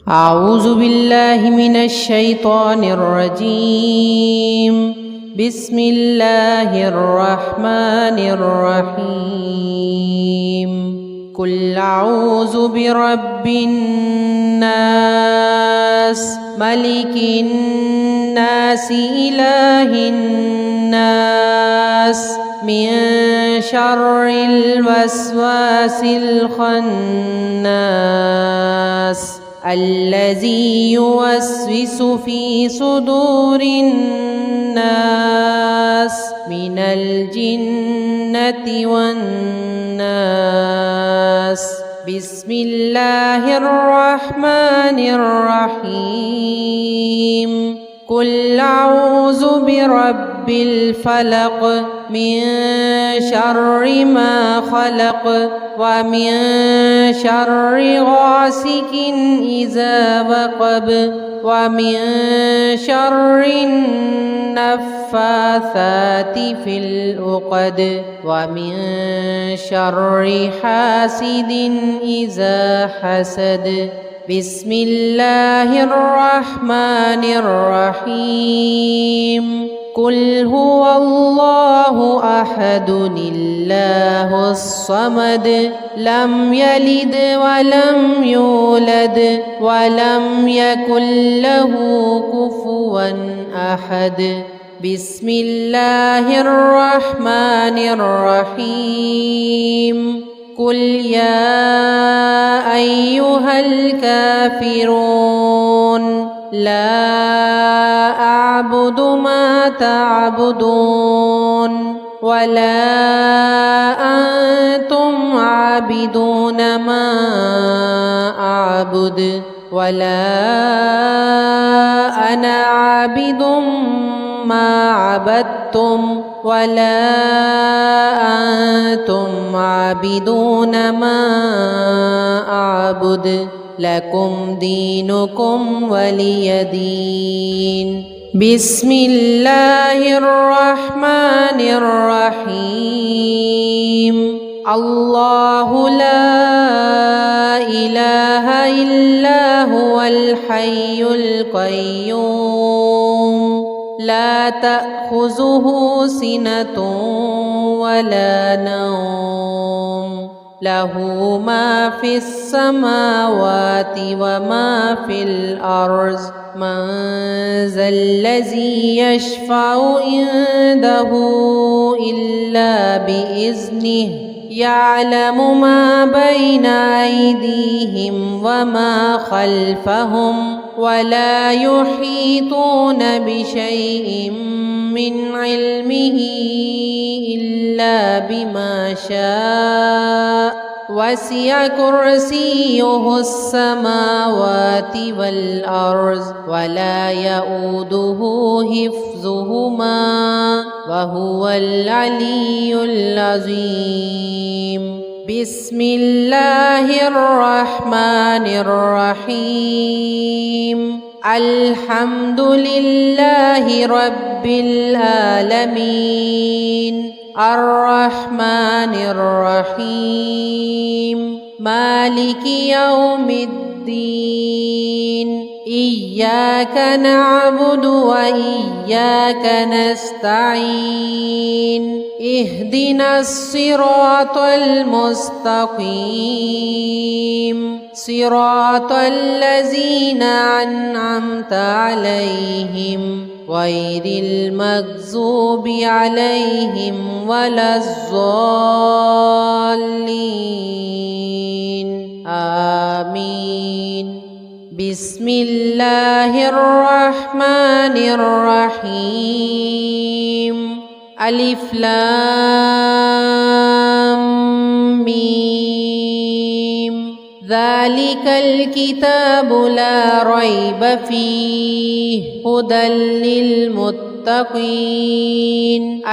أعوذ بالله من الشيطان الرجيم. بسم الله الرحمن الرحيم. قل أعوذ برب الناس ملك الناس إله الناس من شر الوسواس الخناس الذي يوسوس في صدور الناس من الجنة والناس. بسم الله الرحمن الرحيم. قل أعوذ برب الفلق من شر ما خلق ومن شر غاسق إذا وقب ومن شر النفاثات في العقد ومن شر حاسد إذا حسد. بسم الله الرحمن الرحيم. قل هو الله أحد الله الصمد لم يلد ولم يولد ولم يكن له كفوا أحد. بسم الله الرحمن الرحيم. قل يا أيها الكافرون لا أعبد ما تعبدون ولا أنتم عابدون ما أعبد ولا أنا عابد ما عبدتم ولا أنتم عابدون ما أعبد لكم دينكم ولي دين. بسم الله الرحمن الرحيم. الله لا إله إلا هو الحي القيوم لا تأخذه سنة ولا نوم له ما في السماوات وما في الأرض. من ذا الذي يشفع عنده إلا بإذنه يعلم ما بين أيديهم وما خلفهم ولا يحيطون بشيء من علمه إلا بما شاء. وسع كرسيه السماوات والأرض ولا يؤوده حفظهما وهو العلي العظيم. بسم الله الرحمن الرحيم. الحمد لله رب العالمين الرحمن الرحيم مالك يوم الدين. إياك نعبد وإياك نستعين. اهدنا الصراط المستقيم صراط الذين أنعمت عليهم غير المغضوب عليهم ولا الضالين. آمين. بسم الله الرحمن الرحيم. ألف لام ميم. ذلك الكتاب لا ريب فيه هدى للمتقين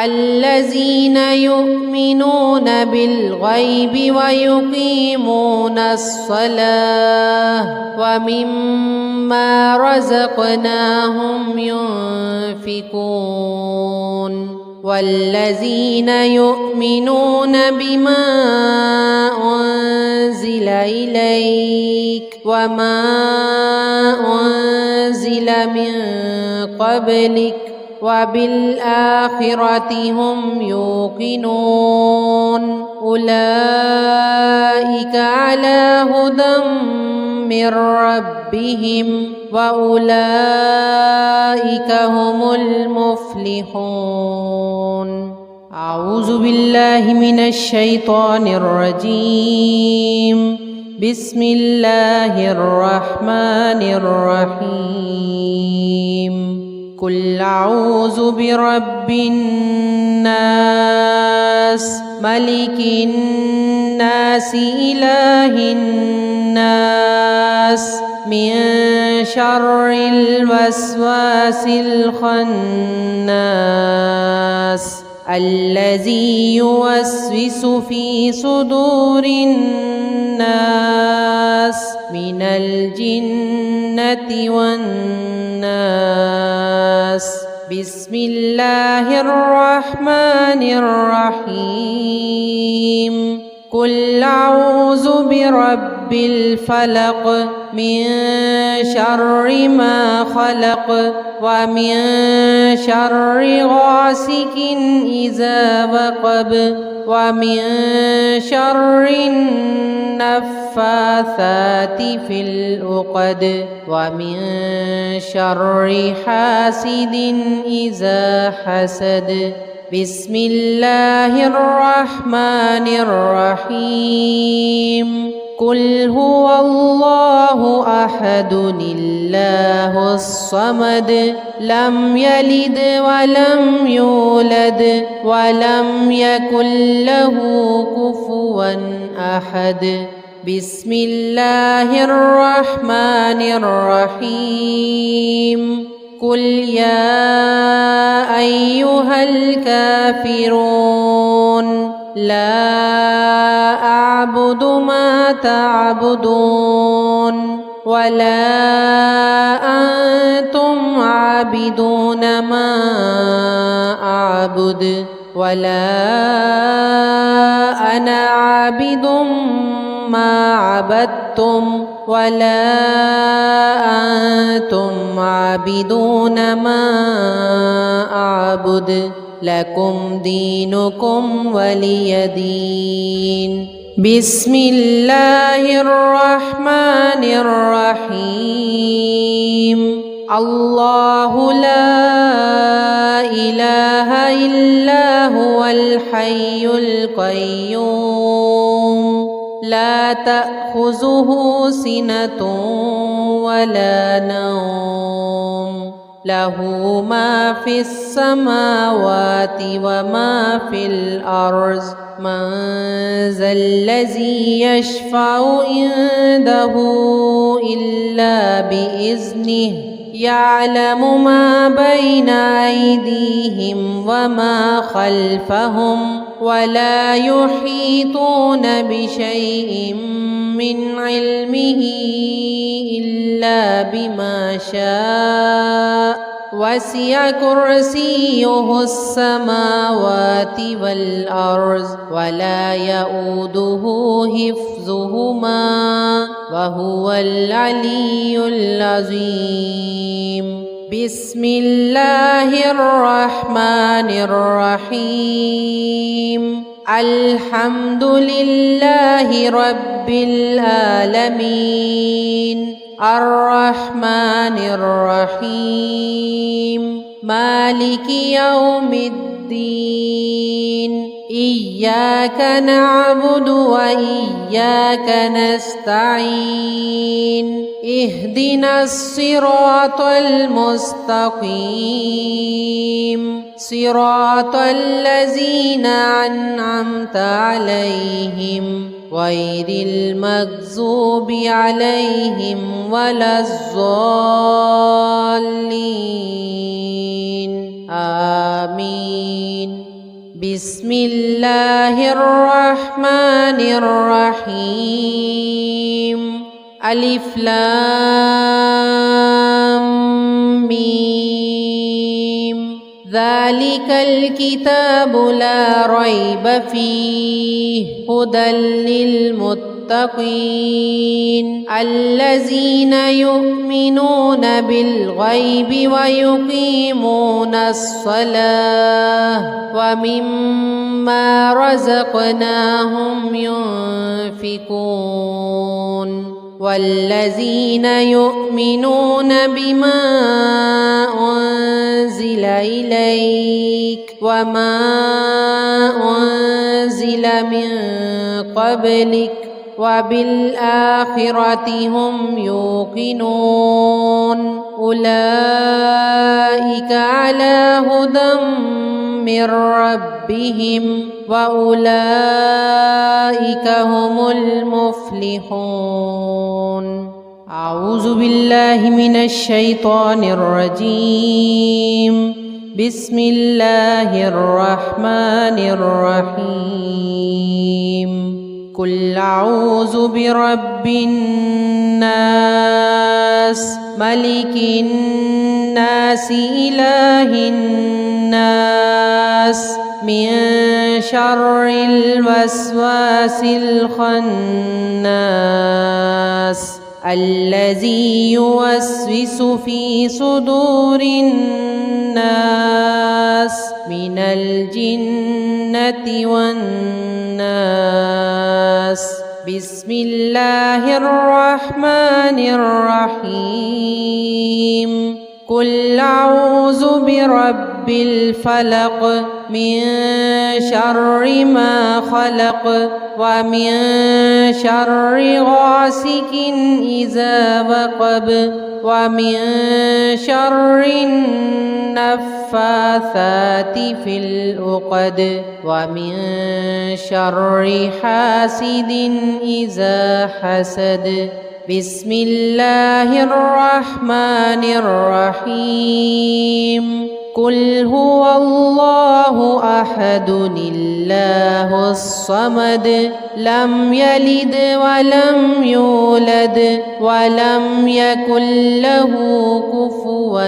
الذين يؤمنون بالغيب ويقيمون الصلاة ومما رزقناهم ينفقون. والذين يؤمنون بما أنزل إليك وما من قبلك وبالآخرة هم يوقنون أولئك على هدى من ربهم وأولئك هم المفلحون. أعوذ بالله من الشيطان الرجيم. بسم الله الرحمن الرحيم. قل أعوذ برب الناس ملك الناس إله الناس من شر الوسواس الخناس الذي يوسوس في صدور الناس من الجنة والناس. بسم الله الرحمن الرحيم. قل أعوذ برب الفلق من شر ما خلق ومن شر غاسق إذا وقب ومن شر النفاثات في العقد ومن شر حاسد إذا حسد. بسم الله الرحمن الرحيم. قل هو الله أحد الله الصمد لم يلد ولم يولد ولم يكن له كفوا أحد. بسم الله الرحمن الرحيم. قل يا أيها الكافرون لا أعبد ما تعبدون ولا أنتم عابدون ما أعبد ولا أنا عابد ما عبدتم ولا أنتم عابدون ما أعبد لكم دينكم ولي دين. بسم الله الرحمن الرحيم. الله لا إله إلا هو الحي القيوم لا تأخذه سنة ولا نوم له ما في السماوات وما في الأرض. من ذا الذي يشفع عنده إلا بإذنه يعلم ما بين أيديهم وما خلفهم ولا يحيطون بشيء من علمه إلا بما شاء وسع كرسيه السماوات والأرض ولا يؤوده حفظهما وهو العلي العظيم. بسم الله الرحمن الرحيم. الحمد لله رب العالمين الرحمن الرحيم مالك يوم الدين. إياك نعبد وإياك نستعين. اهدنا الصراط المستقيم صراط الذين أنعمت عليهم غير المغضوب عليهم ولا الضالين. آمين. بسم الله الرحمن الرحيم. ألف لام ميم. ذلك الكتاب لا ريب فيه هدى للمتقين للمتقين الذين يؤمنون بالغيب ويقيمون الصلاة ومما رزقناهم ينفقون والذين يؤمنون بما أنزل إليك وما أنزل من قبلك وبالآخرة هم يوقنون أولئك على هدى من ربهم وأولئك هم المفلحون. أعوذ بالله من الشيطان الرجيم. بسم الله الرحمن الرحيم. قل أعوذ برب الناس ملك الناس إله الناس من شر الوسواس الخناس الذي يوسوس في صدور الناس من الجنة والناس. بسم الله الرحمن الرحيم. قل أعوذ برب الفلق من شر ما خلق ومن شر غاسق إذا وقب ومن شر النفاثات في العقد ومن شر حاسد إذا حسد. بسم الله الرحمن الرحيم. قل هو الله أحد الله الصمد لم يلد ولم يولد ولم يكن له كفوا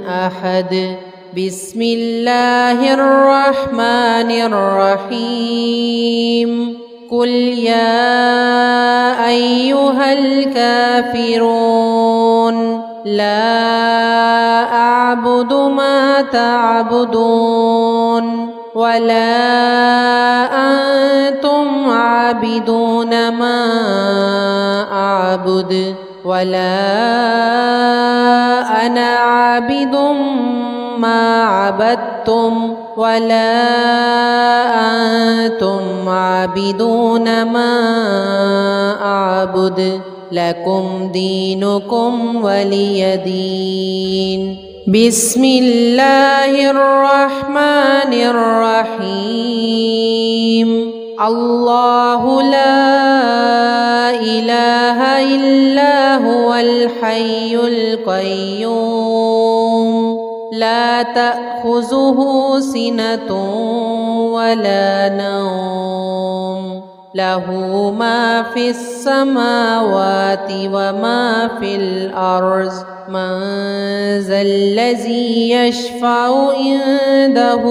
أحد. بسم الله الرحمن الرحيم. قل يا أيها الكافرون لا أعبد ما تعبدون ولا أنتم عابدون ما أعبد ولا أنا عابد ما عبدتم ولا أنتم عابدون ما أعبد لكم دينكم ولي دين. بسم الله الرحمن الرحيم. الله لا إله إلا هو الحي القيوم لا تأخذه سنة ولا نوم له ما في السماوات وما في الأرض. من ذا الذي يشفع عنده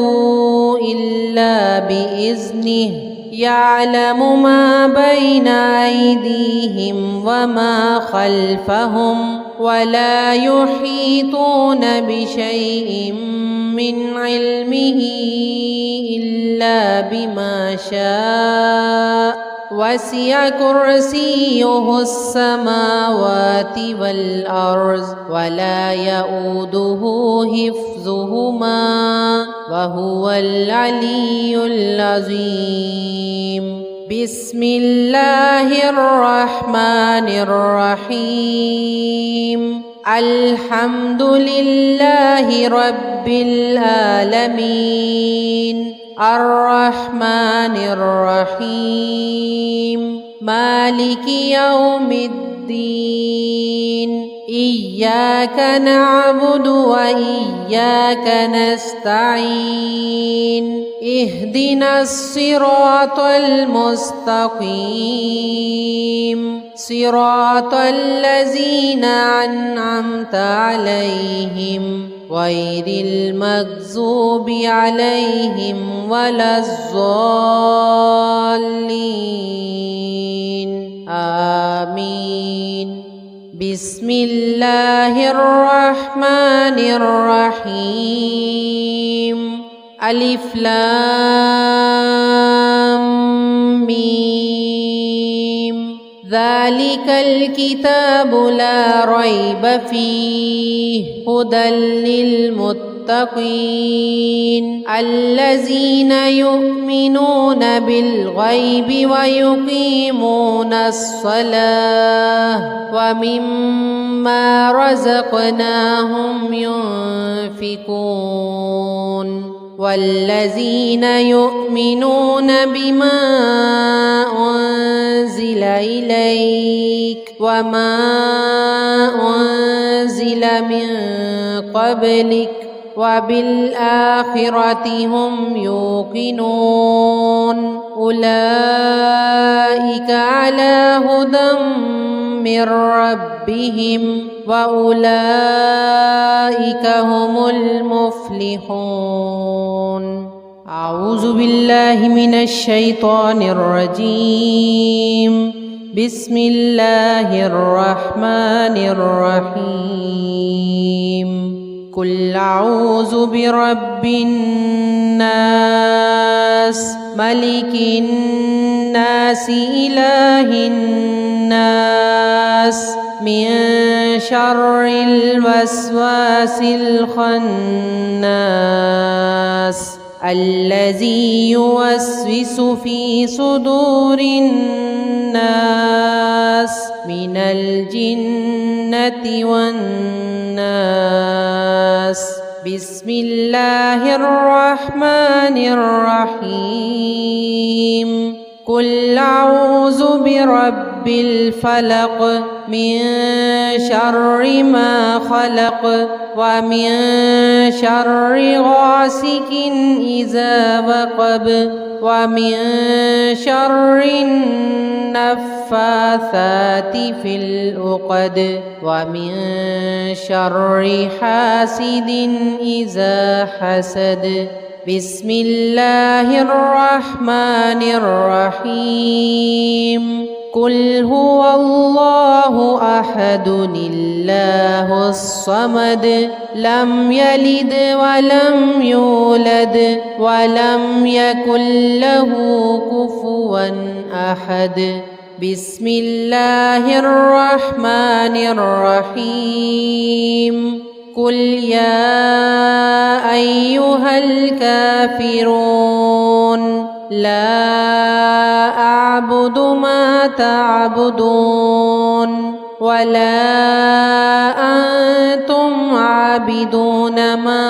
إلا بإذنه يعلم ما بين أيديهم وما خلفهم ولا يحيطون بشيء من علمه إلا بما شاء وسع كرسيه السماوات والأرض ولا يؤوده حفظهما وهو العلي العظيم. بسم الله الرحمن الرحيم. الحمد لله رب العالمين الرحمن الرحيم مالك يوم الدين. إياك نعبد وإياك نستعين. اهدنا الصراط المستقيم صراط الذين أنعمت عليهم غير المغضوب عليهم ولا الضالين. آمين. بسم الله الرحمن الرحيم. ألف لام ميم. ذلك الكتاب لا ريب فيه هدى للمتقين الذين يؤمنون بالغيب ويقيمون الصلاة ومما رزقناهم ينفقون والذين يؤمنون بما أنزل إليك وما أنزل من قبلك وبالآخرة هم يوقنون أولئك على هدى من ربهم وأولئك هم المفلحون. أعوذ بالله من الشيطان الرجيم. بسم الله الرحمن الرحيم. قل أعوذ برب الناس ملك الناس إله الناس من شر الوسواس الخناس الذي يوسوس في صدور الناس من الجنة والناس. بسم الله الرحمن الرحيم. قل أعوذ برب الفلق من شر ما خلق ومن شر غاسق إذا وقب ومن شر النفاثات في العقد ومن شر حاسد إذا حسد. بسم الله الرحمن الرحيم. قل هو الله أحد الله الصمد لم يلد ولم يولد ولم يكن له كفوا أحد. بسم الله الرحمن الرحيم. قل يا أيها الكافرون لا أعبد ما تعبدون ولا أنتم عابدون ما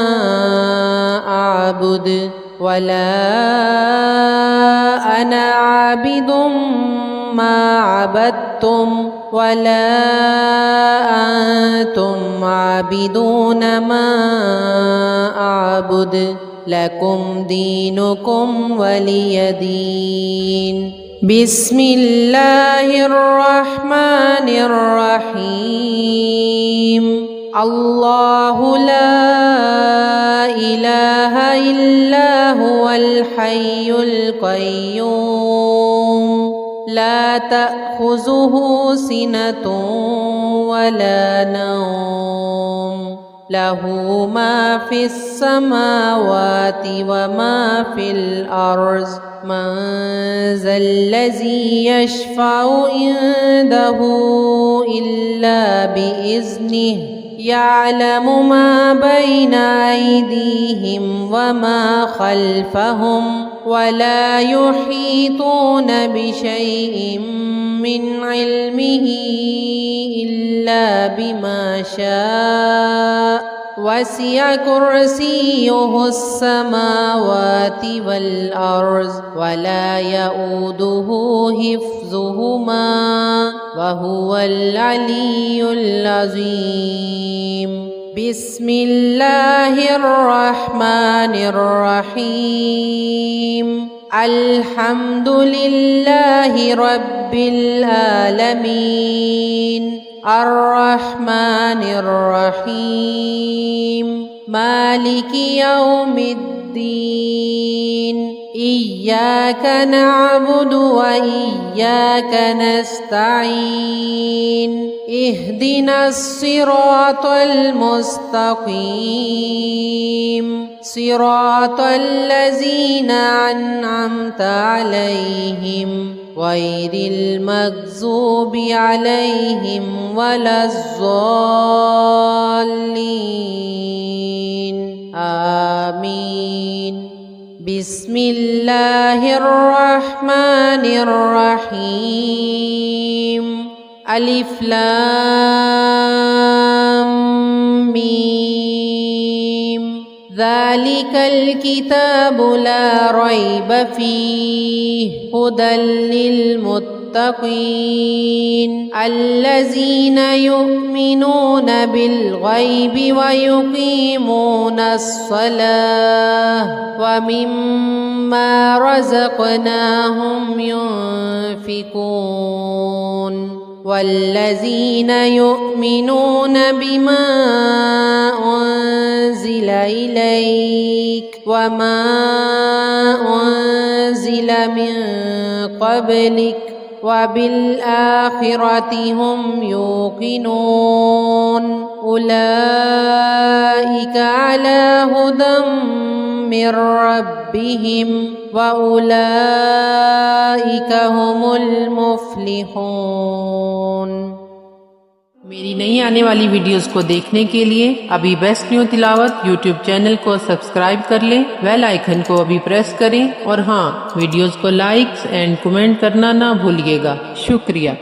أعبد ولا أنا عابد ما عبدتم ولا أنتم عابدون ما أعبد لكم دينكم ولي دين. بسم الله الرحمن الرحيم. الله لا إله إلا هو الحي القيوم لا تأخذه سنة ولا نوم له ما في السماوات وما في الأرض. من ذا الذي يشفع عنده إلا بإذنه يعلم ما بين أيديهم وما خلفهم ولا يحيطون بشيء من علمه إلا بما شاء وسع كرسيه السماوات والأرض ولا يؤوده حفظهما وهو العلي العظيم. بسم الله الرحمن الرحيم. الحمد لله رب العالمين الرحمن الرحيم مالك يوم الدين إياك نعبد وإياك نستعين اهدنا الصراط المستقيم صراط الذين أنعمت عليهم غير المغضوب عليهم ولا الضالين آمين بسم الله الرحمن الرحيم ألف لام ميم ذلك الكتاب لا ريب فيه هدى للمتقين الذين يؤمنون بالغيب ويقيمون الصلاة ومما رزقناهم ينفقون والذين يؤمنون بما أنزل إليك وما أنزل من قبلك وبالآخرة هم يوقنون أولئك على هدى من ربهم وأولئك هم المفلحون। मेरी नई आने वाली वीडियोस को देखने के लिए अभी बेस्ट न्यू तिलावत यूट्यूब चैनल को सब्सक्राइब कर लें, बेल आइकन को अभी प्रेस करें और हाँ, वीडियोस को लाइक्स एंड कमेंट करना ना भूलिएगा। शुक्रिया।